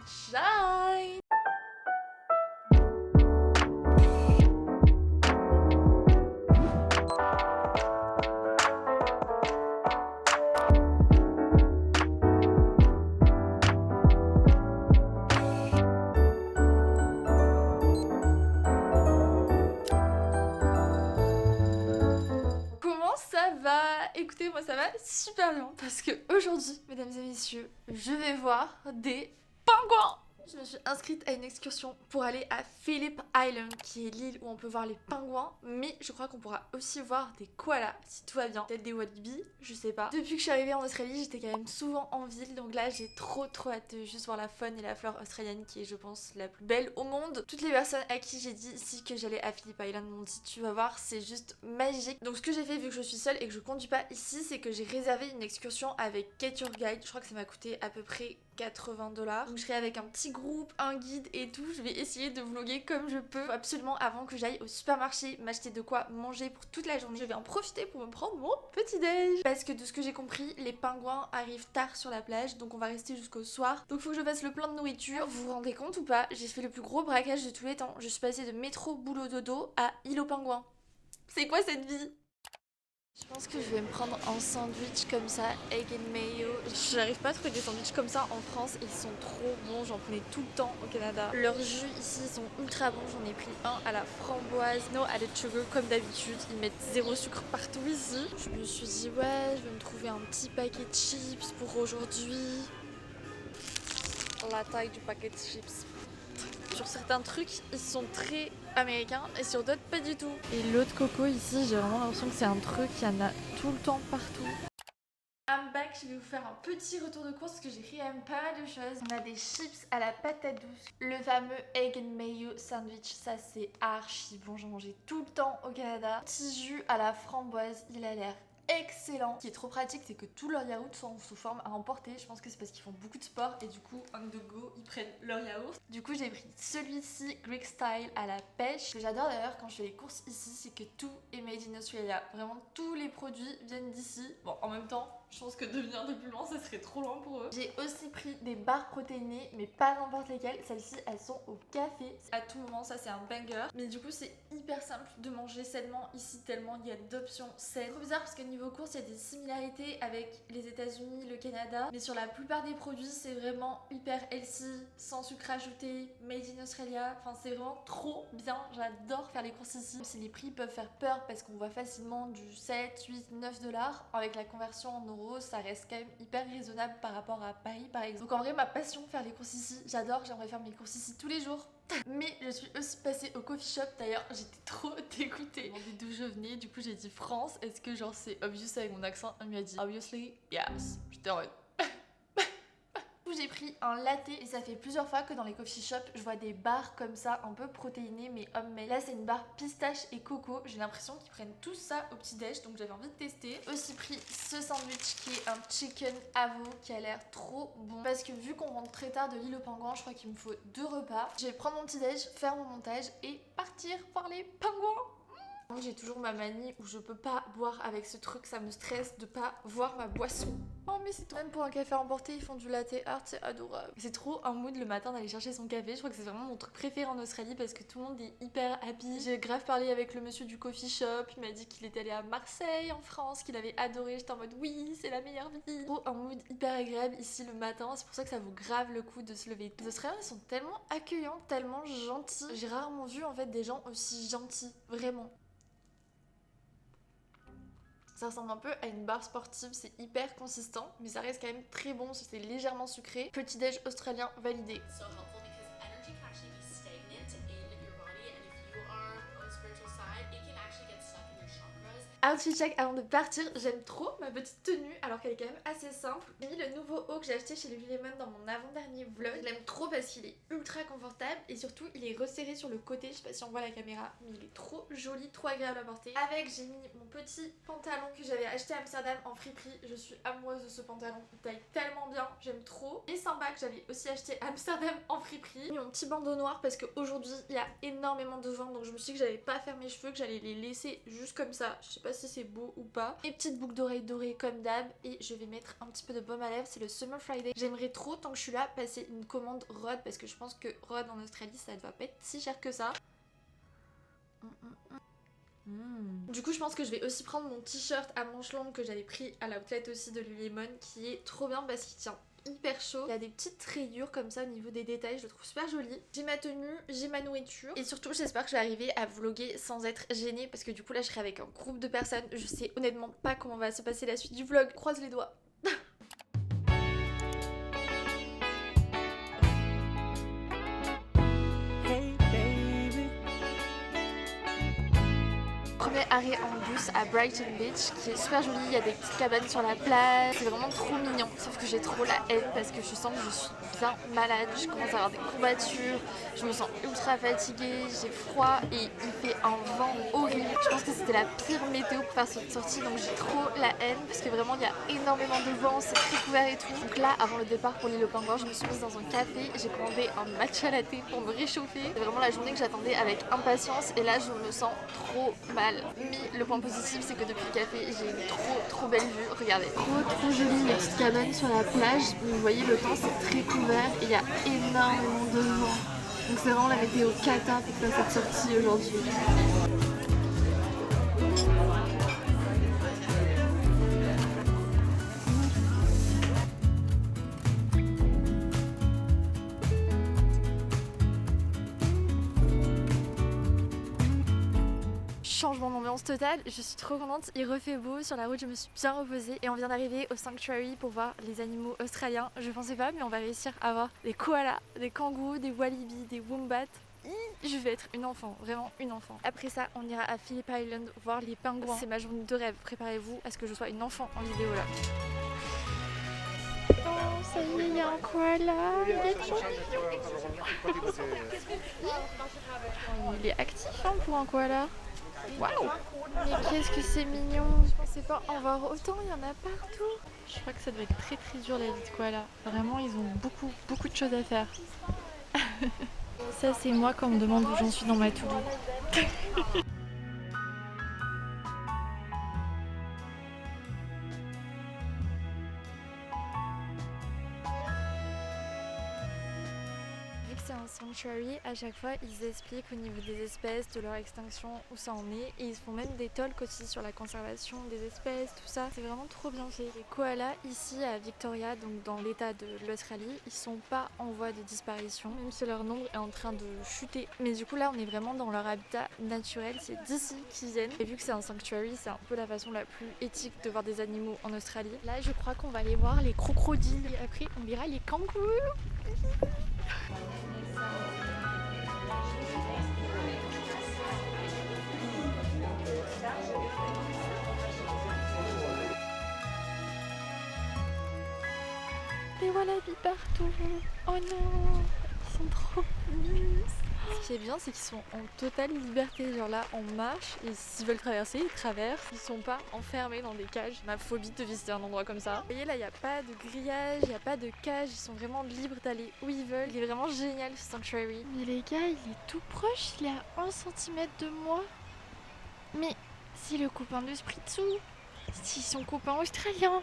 Shine. Comment ça va? Écoutez, moi ça va super bien parce que aujourd'hui, mesdames et messieurs, je vais voir des pingouins. Je me suis inscrite à une excursion pour aller à Phillip Island, qui est l'île où on peut voir les pingouins, mais je crois qu'on pourra aussi voir des koalas, si tout va bien. Peut-être des wallabies, je sais pas. Depuis que je suis arrivée en Australie, j'étais quand même souvent en ville, donc là j'ai trop hâte de juste voir la faune et la flore australienne, qui est je pense la plus belle au monde. Toutes les personnes à qui j'ai dit ici que j'allais à Phillip Island m'ont dit tu vas voir, c'est juste magique. Donc ce que j'ai fait, vu que je suis seule et que je conduis pas ici, c'est que j'ai réservé une excursion avec Get Your Guide. Je crois que ça m'a coûté à peu près 80$. Donc je serai avec un petit groupe, un guide et tout. Je vais essayer de vlogger comme je peux. Faut absolument, avant que j'aille au supermarché, m'acheter de quoi manger pour toute la journée. Je vais en profiter pour me prendre mon petit déj. Parce que de ce que j'ai compris, les pingouins arrivent tard sur la plage, donc on va rester jusqu'au soir. Donc faut que je fasse le plein de nourriture. Vous vous rendez compte ou pas? J'ai fait le plus gros braquage de tous les temps. Je suis passée de métro boulot dodo à île aux pingouins. C'est quoi cette vie? Je pense que je vais me prendre un sandwich comme ça, egg and mayo. J'arrive pas à trouver des sandwichs comme ça en France et ils sont trop bons, j'en prenais tout le temps au Canada. Leurs jus ici sont ultra bons, j'en ai pris un à la framboise, no added sugar comme d'habitude, ils mettent zéro sucre partout ici. Je me suis dit ouais, je vais me trouver un petit paquet de chips pour aujourd'hui. La taille du paquet de chips. Sur certains trucs, ils sont très américains et sur d'autres, pas du tout. Et l'eau de coco ici, j'ai vraiment l'impression que c'est un truc, il y en a tout le temps partout. I'm back, je vais vous faire un petit retour de course parce que j'ai pris quand même pas mal de choses. On a des chips à la patate douce, le fameux egg and mayo sandwich, ça c'est archi bon, j'en mangeais tout le temps au Canada. Petit jus à la framboise, il a l'air excellent. Ce qui est trop pratique, c'est que tous leurs yaourts sont sous forme à emporter. Je pense que c'est parce qu'ils font beaucoup de sport et du coup, on the go, ils prennent leur yaourt. Du coup, j'ai pris celui-ci, Greek Style à la pêche. Ce que j'adore d'ailleurs quand je fais les courses ici, c'est que tout est made in Australia. Vraiment, tous les produits viennent d'ici. Bon, en même temps, je pense que devenir de plus loin, ça serait trop loin pour eux. J'ai aussi pris des barres protéinées, mais pas n'importe lesquelles. Celles-ci, elles sont au café. À tout moment, ça c'est un banger. Mais du coup, c'est hyper simple de manger sainement ici, tellement il y a d'options saines. Trop bizarre parce que niveau course, il y a des similarités avec les États-Unis, le Canada. Mais sur la plupart des produits, c'est vraiment hyper healthy, sans sucre ajouté, made in Australia. Enfin, c'est vraiment trop bien. J'adore faire les courses ici. Même si les prix peuvent faire peur parce qu'on voit facilement du 7, 8, 9$. Avec la conversion en euros, ça reste quand même hyper raisonnable par rapport à Paris par exemple. Donc en vrai, ma passion, faire les courses ici, j'adore, j'aimerais faire mes courses ici tous les jours. Mais je suis aussi passée au coffee shop, d'ailleurs j'étais trop dégoûtée. Je me demandais d'où je venais, du coup j'ai dit France, est-ce que genre c'est obvious avec mon accent? Elle m'a dit obviously yes. J'étais en mode j'ai pris un latte et ça fait plusieurs fois que dans les coffee shops je vois des barres comme ça un peu protéinées mais homemade. Là c'est une barre pistache et coco, j'ai l'impression qu'ils prennent tout ça au petit déj donc j'avais envie de tester. Aussi pris ce sandwich qui est un chicken avo qui a l'air trop bon parce que vu qu'on rentre très tard de l'île aux pingouins, je crois qu'il me faut 2 repas. Je vais prendre mon petit déj, faire mon montage et partir voir les pingouins. J'ai toujours ma manie où je peux pas boire avec ce truc, ça me stresse de pas voir ma boisson. Oh mais c'est trop... Même pour un café emporté, ils font du latte art, c'est adorable. C'est trop un mood le matin d'aller chercher son café, je crois que c'est vraiment mon truc préféré en Australie parce que tout le monde est hyper happy. J'ai grave parlé avec le monsieur du coffee shop, il m'a dit qu'il était allé à Marseille en France, qu'il avait adoré, j'étais en mode oui, c'est la meilleure ville. Trop un mood hyper agréable ici le matin, c'est pour ça que ça vaut grave le coup de se lever. Les Australiens ils sont tellement accueillants, tellement gentils. J'ai rarement vu en fait des gens aussi gentils, vraiment. Ça ressemble un peu à une barre sportive, c'est hyper consistant, mais ça reste quand même très bon, c'est légèrement sucré. Petit déj australien validé. Outfit check avant de partir, j'aime trop ma petite tenue alors qu'elle est quand même assez simple. J'ai mis le nouveau haut que j'ai acheté chez Lululemon dans mon avant-dernier vlog. Je l'aime trop parce qu'il est ultra confortable et surtout il est resserré sur le côté, je sais pas si on voit la caméra, mais il est trop joli, trop agréable à porter. Avec j'ai mis mon petit pantalon que j'avais acheté à Amsterdam en friperie, je suis amoureuse de ce pantalon, il taille tellement bien, j'aime trop. Et sympa que j'avais aussi acheté à Amsterdam en friperie. J'ai mis mon petit bandeau noir parce qu'aujourd'hui il y a énormément de vent donc je me suis dit que j'allais pas faire mes cheveux, que j'allais les laisser juste comme ça, je sais pas pas si c'est beau ou pas. Mes petites boucles d'oreilles dorées comme d'hab et je vais mettre un petit peu de baume à lèvres, c'est le Summer Friday. J'aimerais trop, tant que je suis là, passer une commande Rhode parce que je pense que Rhode en Australie ça ne va pas être si cher que ça. Du coup je pense que je vais aussi prendre mon t-shirt à manches longues que j'avais pris à l'outlet aussi de Lululemon qui est trop bien parce qu'il tient hyper chaud. Il y a des petites rayures comme ça au niveau des détails, je le trouve super joli. J'ai ma tenue, j'ai ma nourriture et surtout j'espère que je vais arriver à vlogger sans être gênée parce que du coup là je serai avec un groupe de personnes. Je sais honnêtement pas comment va se passer la suite du vlog, croise les doigts. Premier arrêt en bus à Brighton Beach qui est super joli, il y a des petites cabanes sur la plage, c'est vraiment trop mignon, sauf que j'ai trop la haine parce que je sens que je suis bien malade, je commence à avoir des courbatures, je me sens ultra fatiguée, j'ai froid et il fait un vent horrible. Je pense que c'était la pire météo pour faire cette sortie donc j'ai trop la haine parce que vraiment il y a énormément de vent, c'est très couvert et tout. Donc là avant le départ pour l'île aux Pingouins, je me suis mise dans un café, j'ai commandé un matcha latte pour me réchauffer. C'est vraiment la journée que j'attendais avec impatience et là je me sens trop mal. Mais le point positif c'est que depuis le café j'ai une trop belle vue, regardez. Trop jolie les petites cabanes sur la plage, vous voyez le temps c'est très couvert et il y a énormément de vent. Donc c'est vraiment la météo cata pour faire cette sortie aujourd'hui. Changement d'ambiance total, je suis trop contente, il refait beau, sur la route je me suis bien reposée et on vient d'arriver au Sanctuary pour voir les animaux australiens. Je pensais pas mais on va réussir à voir des koalas, des kangourous, des wallabys, des wombats. Je vais être une enfant, vraiment une enfant. Après ça on ira à Phillip Island voir les pingouins. C'est ma journée de rêve, préparez-vous à ce que je sois une enfant en vidéo là. Oh ça y est, il y a un koala, il est trop mignon. Il est actif hein, pour un koala. Waouh! Mais qu'est-ce que c'est mignon! Je pensais pas en voir autant, il y en a partout! Je crois que ça doit être très dur la vie de koala. Vraiment, ils ont beaucoup de choses à faire. Ça, c'est moi quand on me demande où j'en suis dans ma to-do. C'est un sanctuary, à chaque fois ils expliquent au niveau des espèces, de leur extinction, où ça en est et ils font même des talks aussi sur la conservation des espèces, tout ça, c'est vraiment trop bien fait. Les koalas ici à Victoria, donc dans l'état de l'Australie, ils sont pas en voie de disparition, même si leur nombre est en train de chuter. Mais du coup là on est vraiment dans leur habitat naturel, c'est d'ici qu'ils viennent. Et vu que c'est un sanctuary, c'est un peu la façon la plus éthique de voir des animaux en Australie. Là je crois qu'on va aller voir les crocodiles et après on verra les kangourous. Les wallabys partout. Oh non, ils sont trop mignons. Ce qui est bien, c'est qu'ils sont en totale liberté. Genre là, on marche et s'ils veulent traverser, ils traversent. Ils sont pas enfermés dans des cages. Ma phobie de visiter un endroit comme ça. Vous voyez là, il n'y a pas de grillage, il n'y a pas de cage. Ils sont vraiment libres d'aller où ils veulent. Il est vraiment génial ce sanctuary. Mais les gars, il est tout proche. Il est à 1 cm de moi. Mais c'est le copain de Spritzu. C'est son copain australien.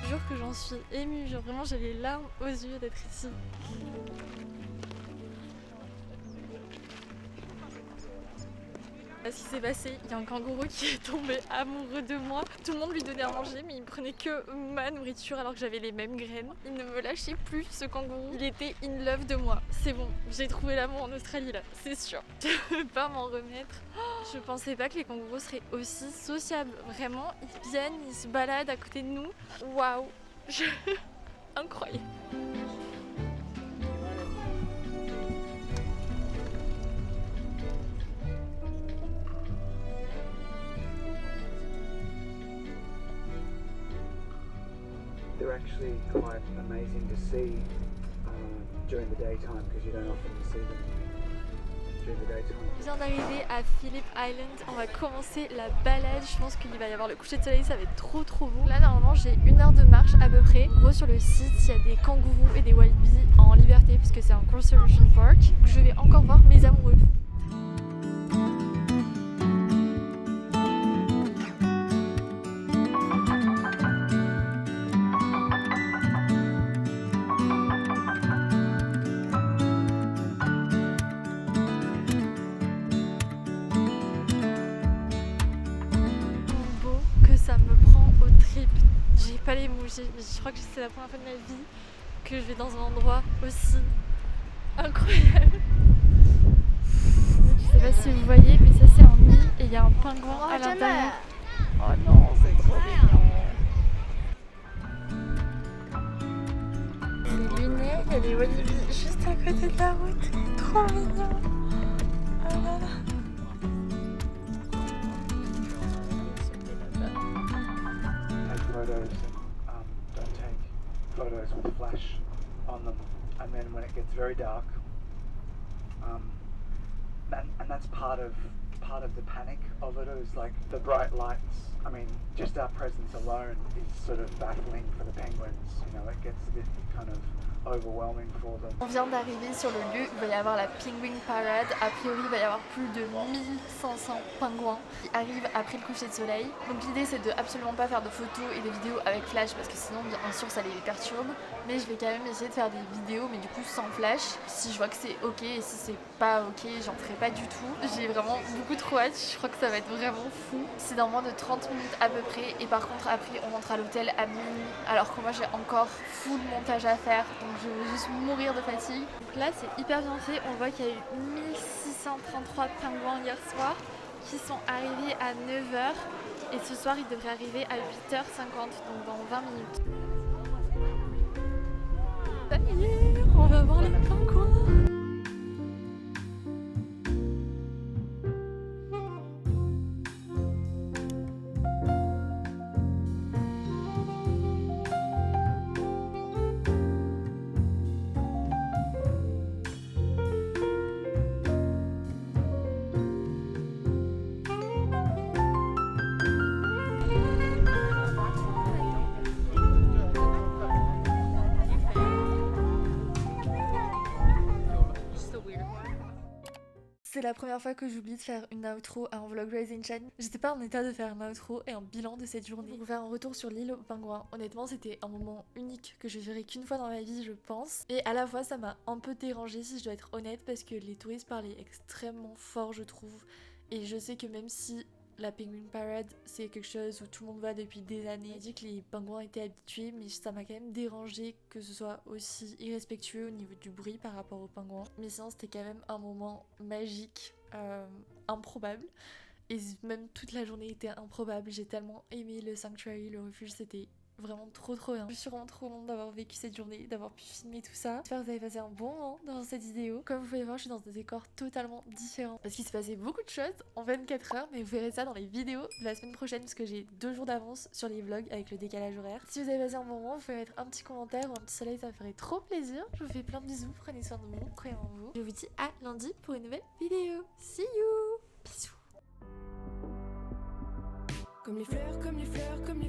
Je jure que j'en suis émue, genre vraiment j'ai les larmes aux yeux d'être ici. Ce qui s'est passé, il y a un kangourou qui est tombé amoureux de moi. Tout le monde lui donnait à manger mais il prenait que ma nourriture alors que j'avais les mêmes graines. Il ne me lâchait plus ce kangourou. Il était in love de moi. C'est bon, j'ai trouvé l'amour en Australie là, c'est sûr. Je ne peux pas m'en remettre. Je pensais pas que les kangourous seraient aussi sociables. Vraiment, ils viennent, ils se baladent à côté de nous. Waouh. Incroyable. They're actually quite amazing to see during the daytime because you don't often see them. during the daytime. Je viens d'arriver à Phillip Island, on va commencer la balade, je pense qu'il va y avoir le coucher de soleil, ça va être trop beau. Là normalement j'ai 1 heure de marche à peu près. En gros sur le site il y a des kangourous et des wallabies en liberté puisque c'est un conservation park. Je vais encore voir mes amoureux. Ça me prend au trip. J'ai pas les mots, mais je crois que c'est la première fois de ma vie que je vais dans un endroit aussi incroyable. Je sais pas si vous voyez, mais ça c'est un nid et il y a un pingouin à l'intérieur. Oh non, c'est trop mignon. Les lunettes, il y a des wallabies juste à côté de la route. Trop mignon. Oh là là. Photos and don't take photos with flash on them, and then when it gets very dark, and that's part of the panic of it is like the bright lights. I mean, just our presence alone is sort of baffling for the penguins. You know, it gets a bit kind of overwhelming for them. On vient d'arriver sur le lieu, il va y avoir la Penguin Parade. A priori, il va y avoir plus de 1500 pingouins qui arrivent après le coucher de soleil. Donc l'idée c'est de absolument pas faire de photos et de vidéos avec flash parce que sinon bien sûr ça les perturbe. Mais je vais quand même essayer de faire des vidéos mais du coup sans flash. Si je vois que c'est ok et si c'est pas ok, j'en ferai pas du tout. J'ai vraiment beaucoup trop hâte, je crois que ça va être vraiment fou. C'est dans moins de 30 minutes à peu près et par contre après on rentre à l'hôtel à minuit alors que moi j'ai encore full montage à faire. Donc je vais juste mourir de fatigue. Donc là c'est hyper bien fait, on voit qu'il y a eu 1633 pingouins hier soir qui sont arrivés à 9h et ce soir ils devraient arriver à 8h50 donc dans 20 minutes. Ça y est, on va voir les pingouins. C'est la première fois que j'oublie de faire une outro à un vlog Rising Chan. J'étais pas en état de faire une outro et un bilan de cette journée. Pour faire un retour sur l'île aux pingouins, honnêtement c'était un moment unique que je verrai qu'une fois dans ma vie je pense. Et à la fois ça m'a un peu dérangée si je dois être honnête parce que les touristes parlaient extrêmement fort je trouve. Et je sais que même si la Penguin Parade c'est quelque chose où tout le monde va depuis des années, j'ai dit que les pingouins étaient habitués mais ça m'a quand même dérangé que ce soit aussi irrespectueux au niveau du bruit par rapport aux pingouins. Mais sinon c'était quand même un moment magique, improbable et même toute la journée était improbable. J'ai tellement aimé le sanctuary, le refuge, c'était vraiment trop bien. Je suis vraiment trop contente d'avoir vécu cette journée, d'avoir pu filmer tout ça. J'espère que vous avez passé un bon moment dans cette vidéo. Comme vous pouvez voir, je suis dans des décors totalement différents parce qu'il s'est passé beaucoup de choses en 24 heures, mais vous verrez ça dans les vidéos de la semaine prochaine parce que j'ai 2 jours d'avance sur les vlogs avec le décalage horaire. Si vous avez passé un bon moment, vous pouvez mettre un petit commentaire ou un petit soleil, ça me ferait trop plaisir. Je vous fais plein de bisous, prenez soin de vous, croyez en vous. Je vous dis à lundi pour une nouvelle vidéo. See you. Bisous. Comme les fleurs, comme les fleurs, comme